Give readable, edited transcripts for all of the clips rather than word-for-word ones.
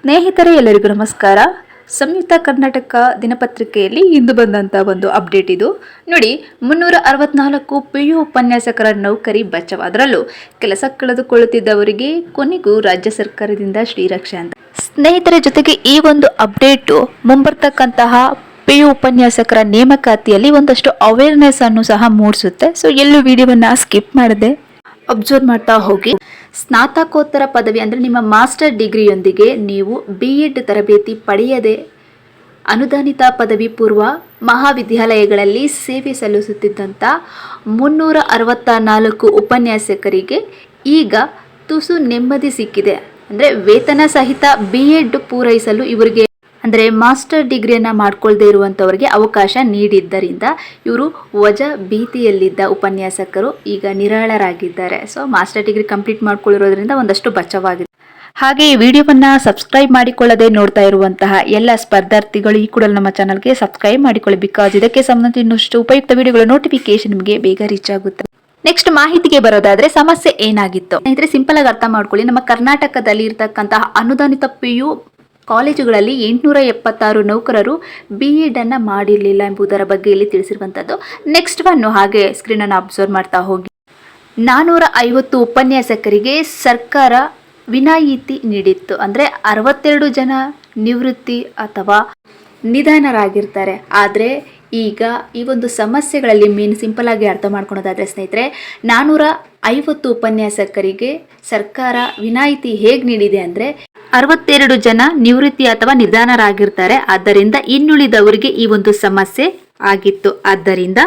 ಸ್ನೇಹಿತರೆ, ಎಲ್ಲರಿಗೂ ನಮಸ್ಕಾರ. ಸಂಯುಕ್ತ ಕರ್ನಾಟಕ ದಿನಪತ್ರಿಕೆಯಲ್ಲಿ ಇಂದು ಬಂದಂಥ ಒಂದು ಅಪ್ಡೇಟ್ ಇದು ನೋಡಿ. 364 PU ಉಪನ್ಯಾಸಕರ ನೌಕರಿ ಬಚಾವ್. ಅದರಲ್ಲೂ ಕೆಲಸ ಕಳೆದುಕೊಳ್ಳುತ್ತಿದ್ದವರಿಗೆ ಕೊನೆಗೂ ರಾಜ್ಯ ಸರ್ಕಾರದಿಂದ ಶ್ರೀರಕ್ಷೆ ಅಂತ. ಸ್ನೇಹಿತರ ಜೊತೆಗೆ ಈ ಒಂದು ಅಪ್ಡೇಟು ಮುಂಬರ್ತಕ್ಕಂತಹ PU ಉಪನ್ಯಾಸಕರ ನೇಮಕಾತಿಯಲ್ಲಿ ಒಂದಷ್ಟು ಅವೇರ್ನೆಸ್ ಅನ್ನು ಸಹ ಮೂಡಿಸುತ್ತೆ. ಸೊ ಎಲ್ಲೂ ವಿಡಿಯೋವನ್ನ ಸ್ಕಿಪ್ ಮಾಡದೆ ಅಬ್ಸರ್ವ್ ಮಾಡ್ತಾ ಹೋಗಿ. ಸ್ನಾತಕೋತ್ತರ ಪದವಿ ಅಂದರೆ ನಿಮ್ಮ ಮಾಸ್ಟರ್ ಡಿಗ್ರಿಯೊಂದಿಗೆ ನೀವು BEd ತರಬೇತಿ ಪಡೆಯದೆ ಅನುದಾನಿತ ಪದವಿ ಪೂರ್ವ ಮಹಾವಿದ್ಯಾಲಯಗಳಲ್ಲಿ ಸೇವೆ ಸಲ್ಲಿಸುತ್ತಿದ್ದಂಥ 364 ಉಪನ್ಯಾಸಕರಿಗೆ ಈಗ ತುಸು ನೆಮ್ಮದಿ ಸಿಕ್ಕಿದೆ. ಅಂದರೆ ವೇತನ ಸಹಿತ BEd ಪೂರೈಸಲು ಇವರಿಗೆ ಅಂದರೆ ಮಾಸ್ಟರ್ ಡಿಗ್ರಿಯನ್ನು ಮಾಡ್ಕೊಳ್ದೇ ಇರುವಂಥವ್ರಿಗೆ ಅವಕಾಶ ನೀಡಿದ್ದರಿಂದ ಇವರು ವಜಾ ಭೀತಿಯಲ್ಲಿದ್ದ ಉಪನ್ಯಾಸಕರು ಈಗ ನಿರಾಳರಾಗಿದ್ದಾರೆ. ಸೊ ಮಾಸ್ಟರ್ ಡಿಗ್ರಿ ಕಂಪ್ಲೀಟ್ ಮಾಡ್ಕೊಳ್ಳಿರೋದ್ರಿಂದ ಒಂದಷ್ಟು ಬಚಾವಾಗಿದೆ. ಹಾಗೆ ಈ ವಿಡಿಯೋವನ್ನು ಸಬ್ಸ್ಕ್ರೈಬ್ ಮಾಡಿಕೊಳ್ಳದೆ ನೋಡ್ತಾ ಇರುವಂತಹ ಎಲ್ಲ ಸ್ಪರ್ಧಾರ್ಥಿಗಳು ಈ ಕೂಡ ನಮ್ಮ ಚಾನಲ್ಗೆ ಸಬ್ಸ್ಕ್ರೈಬ್ ಮಾಡಿಕೊಳ್ಳಿ. ಬಿಕಾಸ್ ಇದಕ್ಕೆ ಸಂಬಂಧಿಸಿದ ಇನ್ನಷ್ಟು ಉಪಯುಕ್ತ ವಿಡಿಯೋಗಳ ನೋಟಿಫಿಕೇಶನ್ ನಿಮಗೆ ಬೇಗ ರೀಚ್ ಆಗುತ್ತೆ. ನೆಕ್ಸ್ಟ್ ಮಾಹಿತಿಗೆ ಬರೋದಾದ್ರೆ ಸಮಸ್ಯೆ ಏನಾಗಿತ್ತು ಸ್ನೇಹಿತರೆ, ಸಿಂಪಲ್ ಆಗಿ ಅರ್ಥ ಮಾಡ್ಕೊಳ್ಳಿ. ನಮ್ಮ ಕರ್ನಾಟಕದಲ್ಲಿ ಇರತಕ್ಕಂತಹ ಅನುದಾನಿತ PU ಕಾಲೇಜುಗಳಲ್ಲಿ 876 ನೌಕರರು BEd ಅನ್ನು ಮಾಡಿರಲಿಲ್ಲ ಎಂಬುದರ ಬಗ್ಗೆ ಇಲ್ಲಿ ತಿಳಿಸಿರುವಂಥದ್ದು. ನೆಕ್ಸ್ಟ್ ಒನ್ನು ಹಾಗೆ ಸ್ಕ್ರೀನನ್ನು ಅಬ್ಸರ್ವ್ ಮಾಡ್ತಾ ಹೋಗಿ. 450 ಉಪನ್ಯಾಸಕರಿಗೆ ಸರ್ಕಾರ ವಿನಾಯಿತಿ ನೀಡಿತ್ತು. ಅಂದರೆ 62 ಜನ ನಿವೃತ್ತಿ ಅಥವಾ ನಿಧನರಾಗಿರ್ತಾರೆ. ಆದರೆ ಈಗ ಈ ಒಂದು ಸಮಸ್ಯೆಗಳಲ್ಲಿ ಮೇನ್ ಸಿಂಪಲ್ ಆಗಿ ಅರ್ಥ ಮಾಡ್ಕೊಳೋದಾದ್ರೆ ಸ್ನೇಹಿತರೆ, 450 ಉಪನ್ಯಾಸಕರಿಗೆ ಸರ್ಕಾರ ವಿನಾಯಿತಿ ಹೇಗೆ ನೀಡಿದೆ ಅಂದರೆ 62 ಜನ ನಿವೃತ್ತಿ ಅಥವಾ ನಿಧನರಾಗಿರ್ತಾರೆ. ಆದ್ದರಿಂದ ಇನ್ನುಳಿದವರಿಗೆ ಈ ಒಂದು ಸಮಸ್ಯೆ ಆಗಿತ್ತು. ಆದ್ದರಿಂದ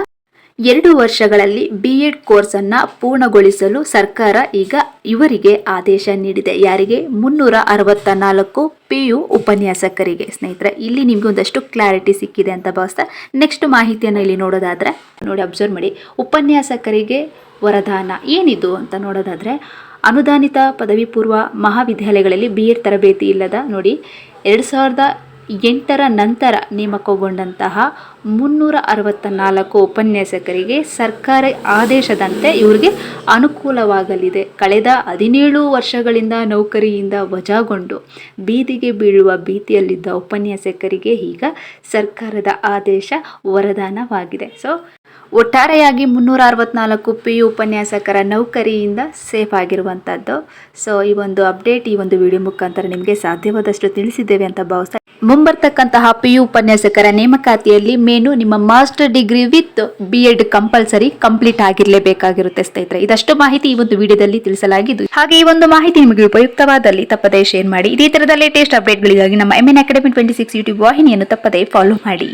2 ವರ್ಷಗಳಲ್ಲಿ BEd ಕೋರ್ಸನ್ನು ಪೂರ್ಣಗೊಳಿಸಲು ಸರ್ಕಾರ ಈಗ ಇವರಿಗೆ ಆದೇಶ ನೀಡಿದೆ. ಯಾರಿಗೆ? 364 PU ಉಪನ್ಯಾಸಕರಿಗೆ. ಸ್ನೇಹಿತರೆ, ಇಲ್ಲಿ ನಿಮ್ಗೆ ಒಂದಷ್ಟು ಕ್ಲಾರಿಟಿ ಸಿಕ್ಕಿದೆ ಅಂತ ಭಾವಿಸ್ತಾ ನೆಕ್ಸ್ಟ್ ಮಾಹಿತಿಯನ್ನು ಇಲ್ಲಿ ನೋಡೋದಾದ್ರೆ ನೋಡಿ, ಅಬ್ಸರ್ವ್ ಮಾಡಿ. ಉಪನ್ಯಾಸಕರಿಗೆ ವರದಾನ ಏನಿದು ಅಂತ ನೋಡೋದಾದ್ರೆ, ಅನುದಾನಿತ ಪದವಿ ಪೂರ್ವ ಮಹಾವಿದ್ಯಾಲಯಗಳಲ್ಲಿ BEd ತರಬೇತಿ ಇಲ್ಲದ ನೋಡಿ 2008 ನಂತರ ನೇಮಕಗೊಂಡಂತಹ 364 ಉಪನ್ಯಾಸಕರಿಗೆ ಸರ್ಕಾರ ಆದೇಶದಂತೆ ಇವರಿಗೆ ಅನುಕೂಲವಾಗಲಿದೆ. ಕಳೆದ 17 ವರ್ಷಗಳಿಂದ ನೌಕರಿಯಿಂದ ವಜಾಗೊಂಡು ಬೀದಿಗೆ ಬೀಳುವ ಭೀತಿಯಲ್ಲಿದ್ದ ಉಪನ್ಯಾಸಕರಿಗೆ ಈಗ ಸರ್ಕಾರದ ಆದೇಶ ವರದಾನವಾಗಿದೆ. ಸೊ ಒಟ್ಟಾರೆಯಾಗಿ 364 PU ಉಪನ್ಯಾಸಕರ ನೌಕರಿಯಿಂದ ಸೇಫ್ ಆಗಿರುವಂಥದ್ದು. ಸೊ ಈ ಒಂದು ಅಪ್ಡೇಟ್ ಈ ಒಂದು ವಿಡಿಯೋ ಮುಖಾಂತರ ನಿಮಗೆ ಸಾಧ್ಯವಾದಷ್ಟು ತಿಳಿಸಿದ್ದೇವೆ ಅಂತ ಭಾವಿಸ್ತಾ, ಮುಂಬರ್ತಕ್ಕಂತಹ PU ಉಪನ್ಯಾಸಕರ ನೇಮಕಾತಿಯಲ್ಲಿ ಮೇನು ನಿಮ್ಮ master degree with BEd compulsory complete ಆಗಿರಲೇಬೇಕಾಗಿರುತ್ತೆ ಸ್ನೇಹಿತರೆ. ಇದಷ್ಟು ಮಾಹಿತಿ ಈ ಒಂದು ವಿಡಿಯೋದಲ್ಲಿ ತಿಳಿಸಲಾಗಿದ್ದು. ಹಾಗೆ ಈ ಒಂದು ಮಾಹಿತಿ ನಿಮಗೆ ಉಪಯುಕ್ತವಾದಲ್ಲಿ ತಪ್ಪದೇ ಶೇರ್ ಮಾಡಿ. ಇದೇ ತರದ ಲೇಟೆಸ್ಟ್ ಅಪ್ಡೇಟ್ಗಳಿಗಾಗಿ ನಮ್ಮ MN Academy 26 ಯೂಟ್ಯೂಬ್ ವಾಹಿನಿಯನ್ನು ತಪ್ಪದೇ ಫಾಲೋ ಮಾಡಿ.